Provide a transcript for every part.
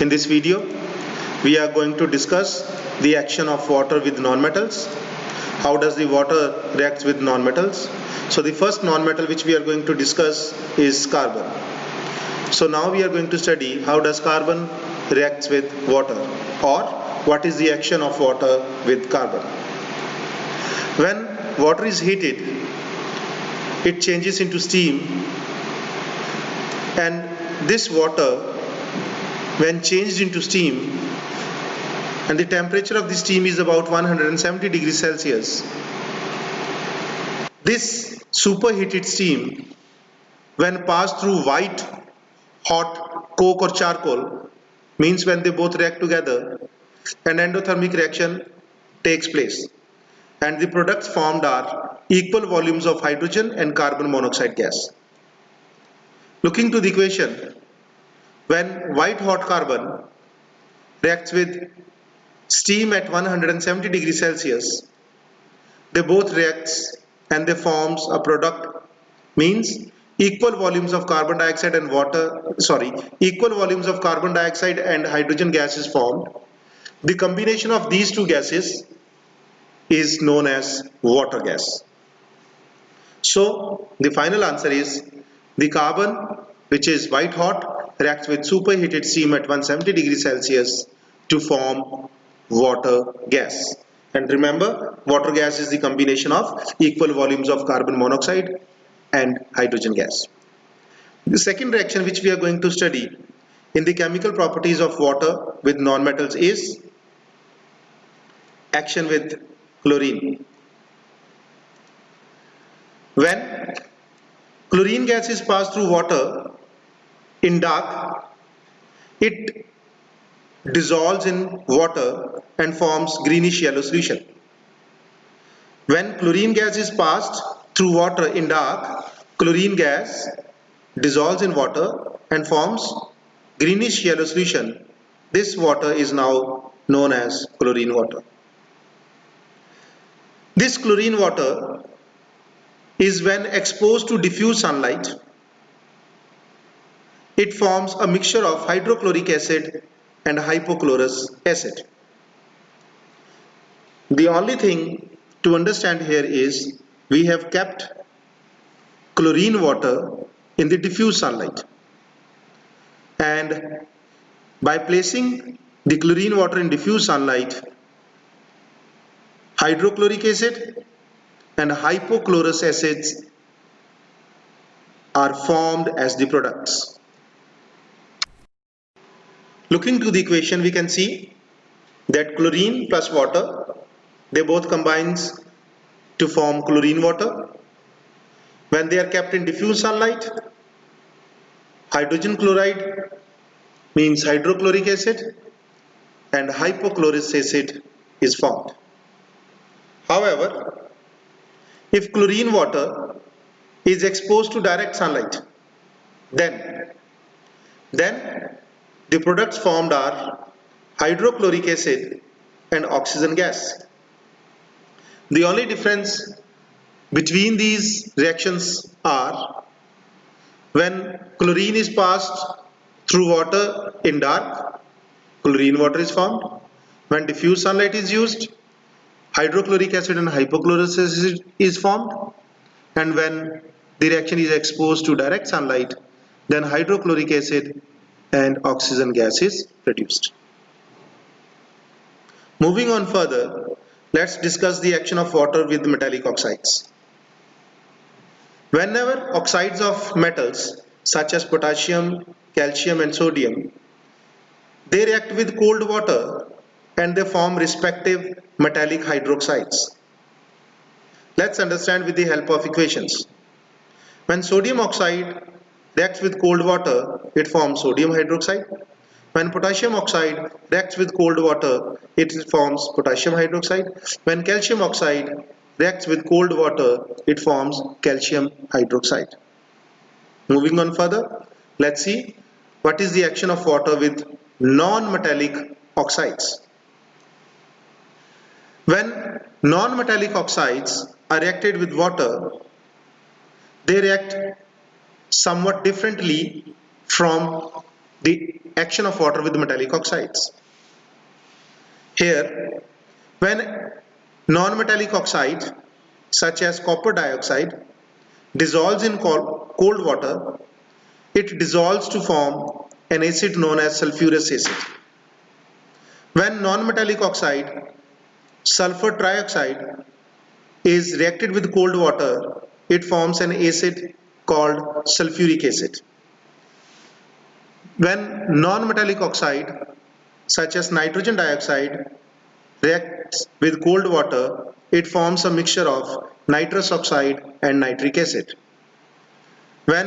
In this video, we are going to discuss the action of water with nonmetals. How does the water react with nonmetals? So the first nonmetal which we are going to discuss is carbon. So now we are going to study how does carbon reacts with water, or what is the action of water with carbon. When water is heated, it changes into steam, and this water, when changed into steam, and the temperature of the steam is about 170 degrees Celsius, this superheated steam, when passed through white hot coke or charcoal, means when they both react together, an endothermic reaction takes place, and the products formed are equal volumes of hydrogen and carbon monoxide gas. Looking to the equation, when white hot carbon reacts with steam at 170 degrees Celsius, they both reacts and they forms a product, means equal volumes of carbon dioxide and hydrogen gas is formed. The combination of these two gases is known as water gas. So the final answer is the carbon, which is white hot, reacts with superheated steam at 170 degrees Celsius to form water gas. And remember, water gas is the combination of equal volumes of carbon monoxide and hydrogen gas. The second reaction which we are going to study in the chemical properties of water with nonmetals is action with chlorine. When chlorine gas is passed through water in dark, it dissolves in water and forms greenish yellow solution. When chlorine gas is passed through water in dark, chlorine gas dissolves in water and forms greenish yellow solution. This water is now known as chlorine water. This chlorine water is, when exposed to diffuse sunlight, it forms a mixture of hydrochloric acid and hypochlorous acid. The only thing to understand here is we have kept chlorine water in the diffuse sunlight, and by placing the chlorine water in diffuse sunlight, hydrochloric acid and hypochlorous acids are formed as the products. Looking to the equation, we can see that chlorine plus water, they both combines to form chlorine water. When they are kept in diffuse sunlight, hydrogen chloride means hydrochloric acid and hypochlorous acid is formed. However, if chlorine water is exposed to direct sunlight, then the products formed are hydrochloric acid and oxygen gas. The only difference between these reactions are when chlorine is passed through water in dark, chlorine water is formed. When diffuse sunlight is used, hydrochloric acid and hypochlorous acid is formed. And when the reaction is exposed to direct sunlight, then hydrochloric acid and oxygen gas is produced. Moving on further, let's discuss the action of water with metallic oxides. Whenever oxides of metals such as potassium, calcium and sodium, they react with cold water and they form respective metallic hydroxides. Let's understand with the help of equations. When sodium oxide reacts with cold water, it forms sodium hydroxide. When potassium oxide reacts with cold water, it forms potassium hydroxide. When calcium oxide reacts with cold water, it forms calcium hydroxide. Moving on further, let's see what is the action of water with non-metallic oxides. When non-metallic oxides are reacted with water, they react somewhat differently from the action of water with metallic oxides. Here, when non-metallic oxide such as copper dioxide dissolves in cold water, it dissolves to form an acid known as sulfurous acid. When non-metallic oxide, sulfur trioxide, is reacted with cold water, it forms an acid called sulfuric acid. When non-metallic oxide, such as nitrogen dioxide, reacts with cold water, it forms a mixture of nitrous oxide and nitric acid. When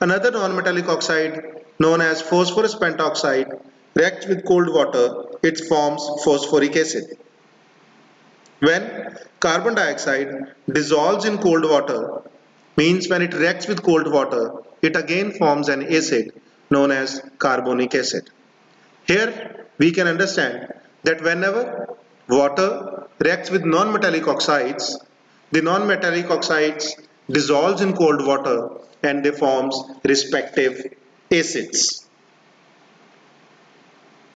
another non-metallic oxide known as phosphorus pentoxide reacts with cold water, it forms phosphoric acid. When carbon dioxide dissolves in cold water, means when it reacts with cold water, it again forms an acid known as carbonic acid. Here we can understand that whenever water reacts with non-metallic oxides, the non-metallic oxides dissolves in cold water and they forms respective acids.